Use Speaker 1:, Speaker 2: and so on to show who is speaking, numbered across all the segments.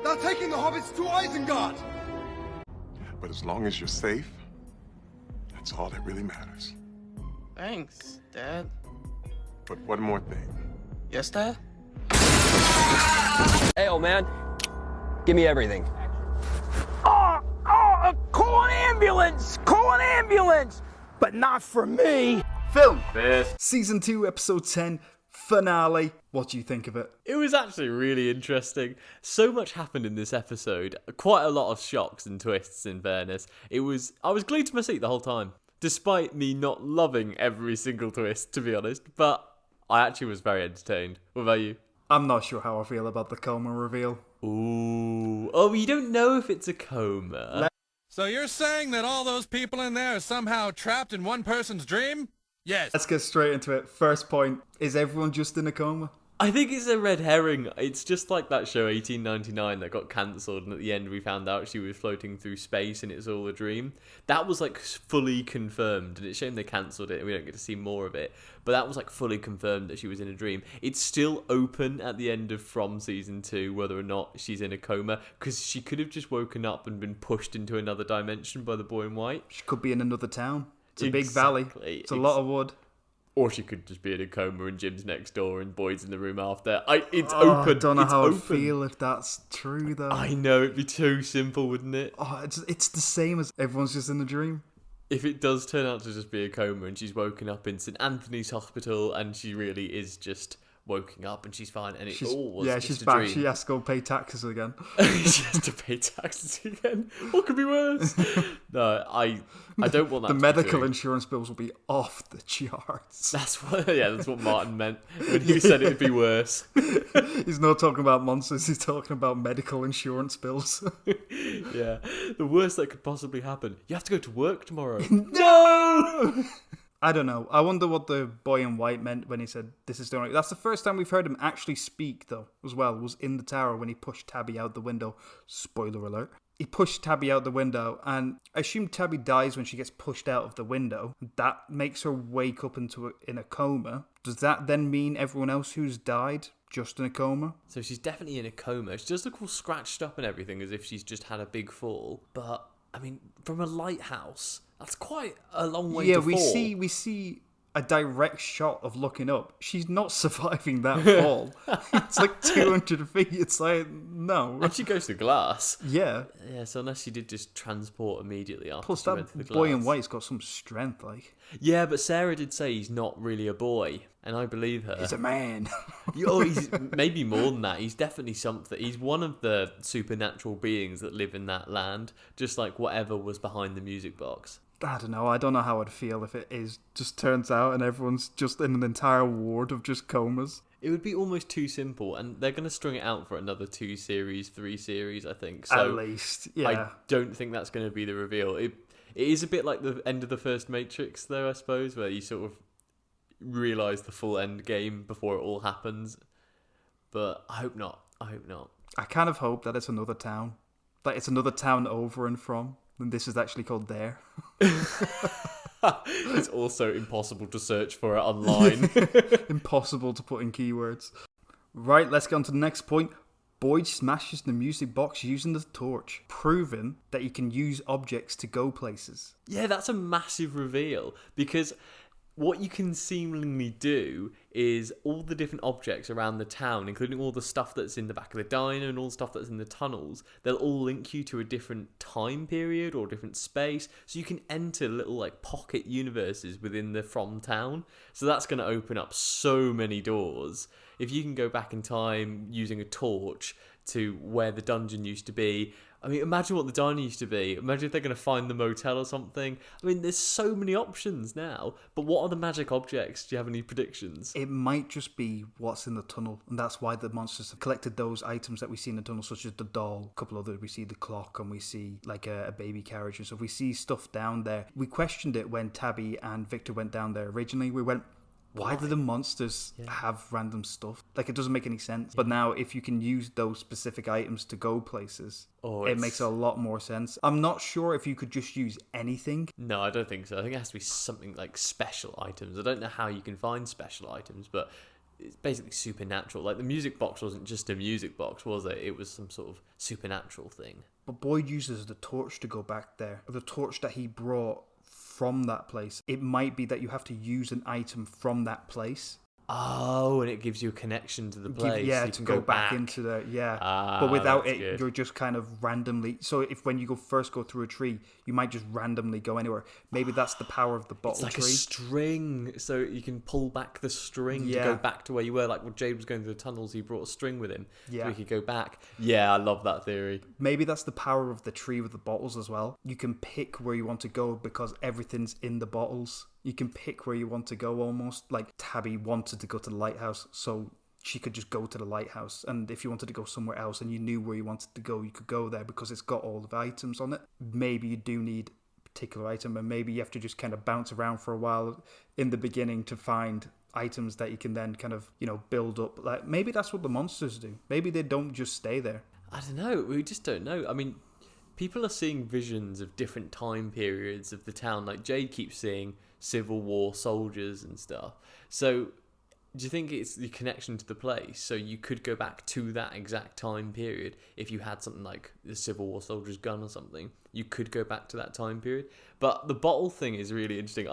Speaker 1: They're taking the hobbits to Isengard!
Speaker 2: But as long as you're safe, that's all that really matters.
Speaker 3: Thanks, Dad.
Speaker 2: But one more thing.
Speaker 3: Yes, Dad?
Speaker 4: Hey, old man. Give me everything.
Speaker 5: Call an ambulance! Call an ambulance! But not for me!
Speaker 6: Film Season 2, Episode 10, finale. What do you think of it?
Speaker 7: It was actually really interesting. So much happened in this episode. Quite a lot of shocks and twists, in fairness. I was glued to my seat the whole time, despite me not loving every single twist, to be honest. But I actually was very entertained. What about you?
Speaker 6: I'm not sure how I feel about the coma reveal.
Speaker 7: Ooh. Oh, you don't know if it's a coma.
Speaker 8: So you're saying that all those people in there are somehow trapped in one person's dream? Yes.
Speaker 6: Let's get straight into it. First point, is everyone just in a coma?
Speaker 7: I think it's a red herring. It's just like that show 1899 that got cancelled, and at the end we found out she was floating through space and it's all a dream. That was like fully confirmed, and it's a shame they cancelled it and we don't get to see more of it. But that was like fully confirmed that she was in a dream. It's still open at the end of From Season 2 whether or not she's in a coma, because she could have just woken up and been pushed into another dimension by the boy in white.
Speaker 6: She could be in another town. It's a big valley. It's a lot of wood.
Speaker 7: Or she could just be in a coma and Jim's next door and Boyd's in the room after. It's open.
Speaker 6: I don't know how
Speaker 7: I'd
Speaker 6: feel if that's true, though.
Speaker 7: I know, it'd be too simple, wouldn't it?
Speaker 6: Oh, it's the same as everyone's just in a dream.
Speaker 7: If it does turn out to just be a coma and she's woken up in St. Anthony's Hospital and she really is just woken up and she's fine and it all was just
Speaker 6: she's
Speaker 7: a
Speaker 6: back.
Speaker 7: dream.
Speaker 6: She has to go pay taxes again.
Speaker 7: She has to pay taxes again. What could be worse? No, I don't want that.
Speaker 6: The
Speaker 7: to
Speaker 6: medical
Speaker 7: be
Speaker 6: insurance bills will be off the charts.
Speaker 7: That's what Martin meant when he said it'd be worse.
Speaker 6: He's not talking about monsters, he's talking about medical insurance bills.
Speaker 7: Yeah, the worst that could possibly happen. You have to go to work tomorrow.
Speaker 6: No! I don't know. I wonder what the boy in white meant when he said, this is the only... That's the first time we've heard him actually speak, though, as well, was in the tower when he pushed Tabby out the window. Spoiler alert. He pushed Tabby out the window, and I assume Tabby dies when she gets pushed out of the window. That makes her wake up in a coma. Does that then mean everyone else who's died just in a coma?
Speaker 7: So she's definitely in a coma. She does look all scratched up and everything, as if she's just had a big fall. But, I mean, from a lighthouse... That's quite a long way to fall.
Speaker 6: Yeah, we see a direct shot of looking up. She's not surviving that fall. It's like 200 feet. It's like, no.
Speaker 7: And she goes through glass.
Speaker 6: Yeah.
Speaker 7: Yeah, so unless she did just transport immediately after
Speaker 6: Plus,
Speaker 7: she went through the
Speaker 6: that boy in
Speaker 7: glass.
Speaker 6: white's got some strength, like.
Speaker 7: Yeah, but Sarah did say he's not really a boy, and I believe her.
Speaker 6: He's a man.
Speaker 7: He's maybe more than that. He's definitely something. He's one of the supernatural beings that live in that land, just like whatever was behind the music box.
Speaker 6: I don't know. I don't know how I'd feel if it just turns out and everyone's just in an entire ward of just comas.
Speaker 7: It would be almost too simple, and they're going to string it out for another 2 series, 3 series, I think. So
Speaker 6: at least, yeah.
Speaker 7: I don't think that's going to be the reveal. It is a bit like the end of the first Matrix, though, I suppose, where you sort of realise the full end game before it all happens. But I hope not.
Speaker 6: I kind of hope that it's another town. Like, it's another town over and from. And this is actually called There.
Speaker 7: It's also impossible to search for it online.
Speaker 6: Impossible to put in keywords. Right, let's get on to the next point. Boyd smashes the music box using the torch, proving that he can use objects to go places.
Speaker 7: Yeah, that's a massive reveal, because what you can seemingly do is all the different objects around the town, including all the stuff that's in the back of the diner and all the stuff that's in the tunnels, they'll all link you to a different time period or different space, so you can enter little like pocket universes within the From town. So that's going to open up so many doors. If you can go back in time using a torch to where the dungeon used to be, I mean, imagine what the diner used to be. Imagine if they're going to find the motel or something. I mean, there's so many options now. But what are the magic objects? Do you have any predictions?
Speaker 6: It might just be what's in the tunnel. And that's why the monsters have collected those items that we see in the tunnel, such as the doll. A couple others, we see the clock and we see like a baby carriage. And so we see stuff down there. We questioned it when Tabby and Victor went down there originally. We went, why do the monsters have random stuff? Like, it doesn't make any sense. But now, if you can use those specific items to go places, it makes a lot more sense. I'm not sure if you could just use anything.
Speaker 7: No, I don't think so. I think it has to be something like special items. I don't know how you can find special items, but it's basically supernatural. Like the music box wasn't just a music box, was it? It was some sort of supernatural thing.
Speaker 6: But Boyd uses the torch to go back there. The torch that he brought from that place. It might be that you have to use an item from that place.
Speaker 7: Oh, and it gives you a connection to the place.
Speaker 6: Yeah,
Speaker 7: you
Speaker 6: to
Speaker 7: can
Speaker 6: go back into the but without it,
Speaker 7: good.
Speaker 6: You're just kind of randomly. So if when you first go through a tree, you might just randomly go anywhere. Maybe that's the power of the bottle
Speaker 7: It's like
Speaker 6: tree.
Speaker 7: a string, so you can pull back the string to go back to where you were. Like when Jade was going through the tunnels, he brought a string with him, so he could go back. Yeah, I love that theory.
Speaker 6: Maybe that's the power of the tree with the bottles as well. You can pick where you want to go because everything's in the bottles. You can pick where you want to go almost. Like Tabby wanted to go to the lighthouse, so she could just go to the lighthouse. And if you wanted to go somewhere else and you knew where you wanted to go, you could go there because it's got all of the items on it. Maybe you do need a particular item, and maybe you have to just kind of bounce around for a while in the beginning to find items that you can then kind of, build up. Like maybe that's what the monsters do. Maybe they don't just stay there.
Speaker 7: I don't know. We just don't know. I mean, people are seeing visions of different time periods of the town. Like Jade keeps seeing Civil War soldiers and stuff. So do you think it's the connection to the place? So you could go back to that exact time period if you had something like the Civil War soldier's gun or something. You could go back to that time period. But the bottle thing is really interesting.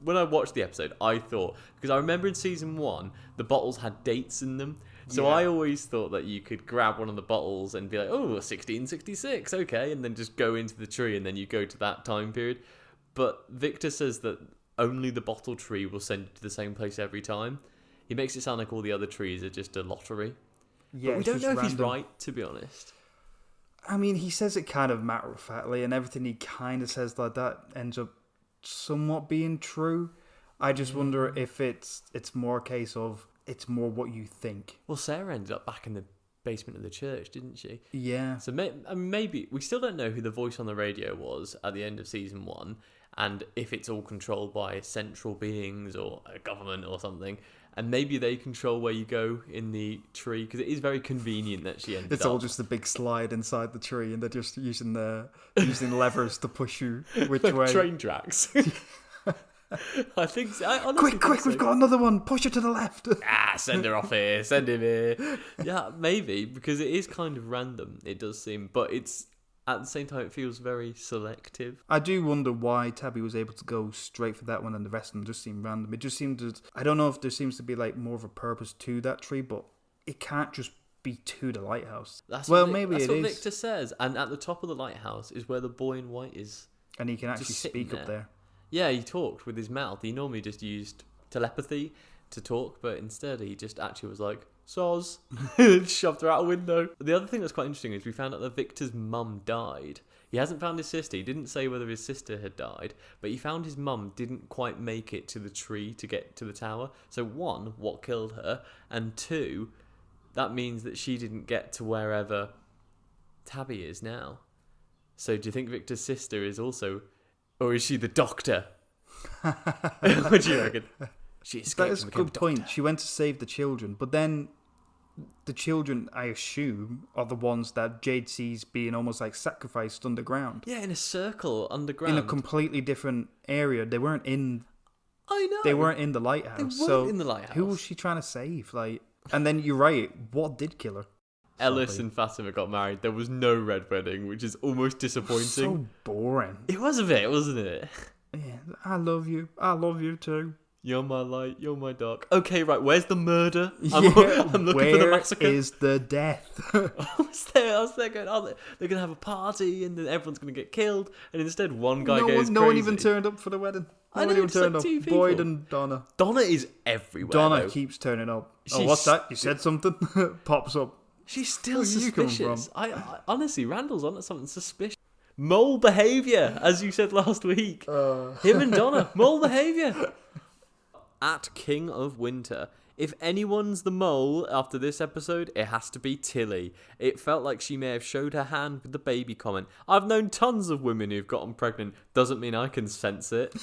Speaker 7: When I watched the episode, I thought, because I remember in season 1, the bottles had dates in them. So I always thought that you could grab one of the bottles and be like, oh, 1666, okay, and then just go into the tree and then you go to that time period. But Victor says that only the bottle tree will send you to the same place every time. He makes it sound like all the other trees are just a lottery. Yeah, but we don't know if he's right, to be honest.
Speaker 6: I mean, he says it kind of matter-of-factly, and everything he kind of says like that ends up somewhat being true. I just wonder if it's more a case of it's more what you think.
Speaker 7: Well, Sarah ended up back in the basement of the church, didn't she?
Speaker 6: Yeah.
Speaker 7: So maybe we still don't know who the voice on the radio was at the end of season 1, and if it's all controlled by central beings or a government or something, and maybe they control where you go in the tree, because it is very convenient that she ended
Speaker 6: It's all just a big slide inside the tree, and they're just using levers to push you which way.
Speaker 7: Train tracks. I think so. I honestly
Speaker 6: Quick,
Speaker 7: so.
Speaker 6: We've got another one. Push it to the left.
Speaker 7: Send her off here. Send him here. Yeah, maybe, because it is kind of random, it does seem, but it's at the same time it feels very selective.
Speaker 6: I do wonder why Tabby was able to go straight for that one and the rest of them just seem random. It just seemed I don't know if there seems to be like more of a purpose to that tree, but it can't just be to the lighthouse.
Speaker 7: That's what
Speaker 6: is.
Speaker 7: Victor says, and at the top of the lighthouse is where the boy in white is.
Speaker 6: And he can actually speak up there.
Speaker 7: Yeah, he talked with his mouth. He normally just used telepathy to talk, but instead he just actually was like, soz, and shoved her out a window. The other thing that's quite interesting is we found out that Victor's mum died. He hasn't found his sister. He didn't say whether his sister had died, but he found his mum didn't quite make it to the tree to get to the tower. So 1, what killed her? And 2, that means that she didn't get to wherever Tabby is now. So do you think Victor's sister is also... Or is she the doctor? What do you reckon? She escaped.
Speaker 6: That is a good point. She went to save the children, but then the children, I assume, are the ones that Jade sees being almost like sacrificed underground.
Speaker 7: Yeah, in a circle underground.
Speaker 6: In a completely different area. They weren't in...
Speaker 7: I know.
Speaker 6: They weren't in the lighthouse.
Speaker 7: They weren't in the lighthouse.
Speaker 6: Who was she trying to save? And then you're right. What did kill her?
Speaker 7: Ellis and Fatima got married. There was no red wedding, which is almost disappointing.
Speaker 6: So boring.
Speaker 7: It was a bit, wasn't it?
Speaker 6: Yeah, I love you. I love you too.
Speaker 7: You're my light, you're my dark. Okay, right, where's the murder? I'm looking
Speaker 6: where
Speaker 7: for the massacre.
Speaker 6: Is the death?
Speaker 7: I was there going, they're going to have a party and then everyone's going to get killed. And instead one guy goes crazy.
Speaker 6: No one even turned up for the wedding.
Speaker 7: I know,
Speaker 6: even turned
Speaker 7: like
Speaker 6: up.
Speaker 7: 2 people.
Speaker 6: Boyd and Donna.
Speaker 7: Donna is everywhere.
Speaker 6: Donna keeps turning up. What's that? You said something? Pops up.
Speaker 7: She's still
Speaker 6: Where are you coming
Speaker 7: suspicious.
Speaker 6: from?
Speaker 7: I honestly, Randall's on something suspicious. Mole behaviour, as you said last week. Him and Donna, mole behaviour. At King of Winter. If anyone's the mole after this episode, it has to be Tilly. It felt like she may have showed her hand with the baby comment. I've known tons of women who've gotten pregnant. Doesn't mean I can sense it.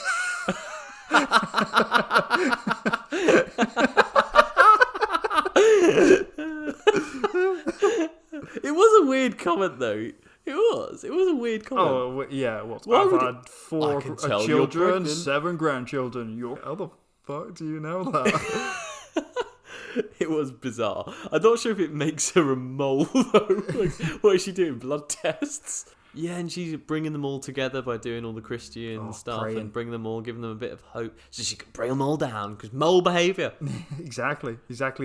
Speaker 7: It was a weird comment, though. It was a weird comment.
Speaker 6: Oh, yeah. Well,
Speaker 7: Why
Speaker 6: I've
Speaker 7: would
Speaker 6: had
Speaker 7: it-
Speaker 6: 4
Speaker 7: I can tell you're
Speaker 6: children,
Speaker 7: pregnant.
Speaker 6: 7 grandchildren. How the fuck do you know that?
Speaker 7: It was bizarre. I'm not sure if it makes her a mole, though. Like, what is she doing? Blood tests? Yeah, and she's bringing them all together by doing all the Christian stuff
Speaker 6: praying.
Speaker 7: and bringing them all, giving them a bit of hope, so she can bring them all down, because mole behaviour.
Speaker 6: Exactly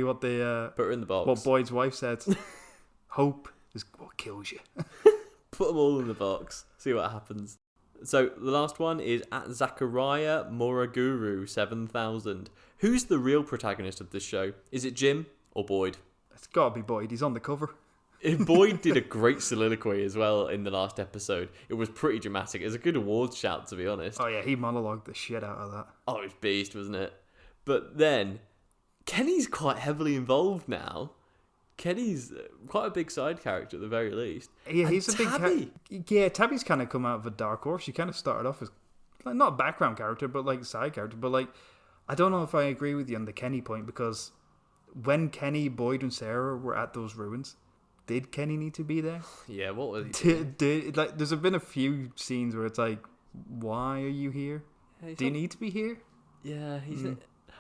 Speaker 6: what they
Speaker 7: Put her in the box.
Speaker 6: what Boyd's wife said. Hope is what kills you.
Speaker 7: Put them all in the box. See what happens. So the last one is at Zachariah Moraguru 7000. Who's the real protagonist of this show? Is it Jim or Boyd?
Speaker 6: It's got to be Boyd. He's on the cover.
Speaker 7: Boyd did a great soliloquy as well in the last episode. It was pretty dramatic. It was a good awards shout, to be honest.
Speaker 6: Oh yeah, he monologued the shit out of that.
Speaker 7: Oh, it was beast, wasn't it? But then, Kenny's quite heavily involved now. Kenny's quite a big side character at the very least.
Speaker 6: Yeah, he's
Speaker 7: and
Speaker 6: a big
Speaker 7: Tabby.
Speaker 6: yeah, Tabby's kind of come out of a dark horse. She kind of started off as like not a background character, but like a side character. But like, I don't know if I agree with you on the Kenny point, because when Kenny, Boyd, and Sarah were at those ruins, did Kenny need to be there?
Speaker 7: Yeah, what was he doing?
Speaker 6: Like, there's been a few scenes where it's like, why are you here? Do you need to be here?
Speaker 7: Yeah, he's.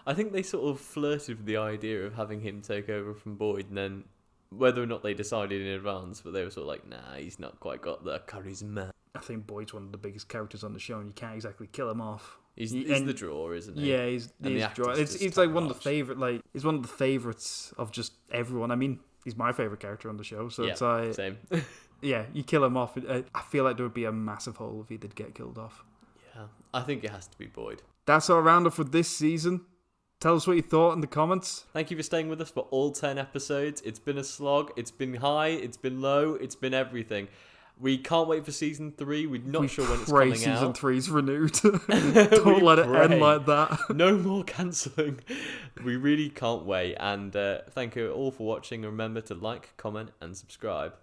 Speaker 7: I think they sort of flirted with the idea of having him take over from Boyd, and then whether or not they decided in advance, but they were sort of like, nah, he's not quite got the charisma.
Speaker 6: I think Boyd's one of the biggest characters on the show, and you can't exactly kill him off.
Speaker 7: He's the draw, isn't he?
Speaker 6: Yeah, he's the draw. It's like one of the favorite. Like, he's one of the favorites of just everyone. I mean, he's my favorite character on the show. So it's like,
Speaker 7: same.
Speaker 6: Yeah, you kill him off. I feel like there would be a massive hole if he did get killed off.
Speaker 7: Yeah, I think it has to be Boyd.
Speaker 6: That's our roundup for this season. Tell us what you thought in the comments.
Speaker 7: Thank you for staying with us for all 10 episodes. It's been a slog. It's been high. It's been low. It's been everything. We can't wait for season 3. We're not sure when it's coming out.
Speaker 6: Season 3's renewed. Don't let it end like that.
Speaker 7: No more cancelling. We really can't wait. And thank you all for watching. Remember to like, comment, and subscribe.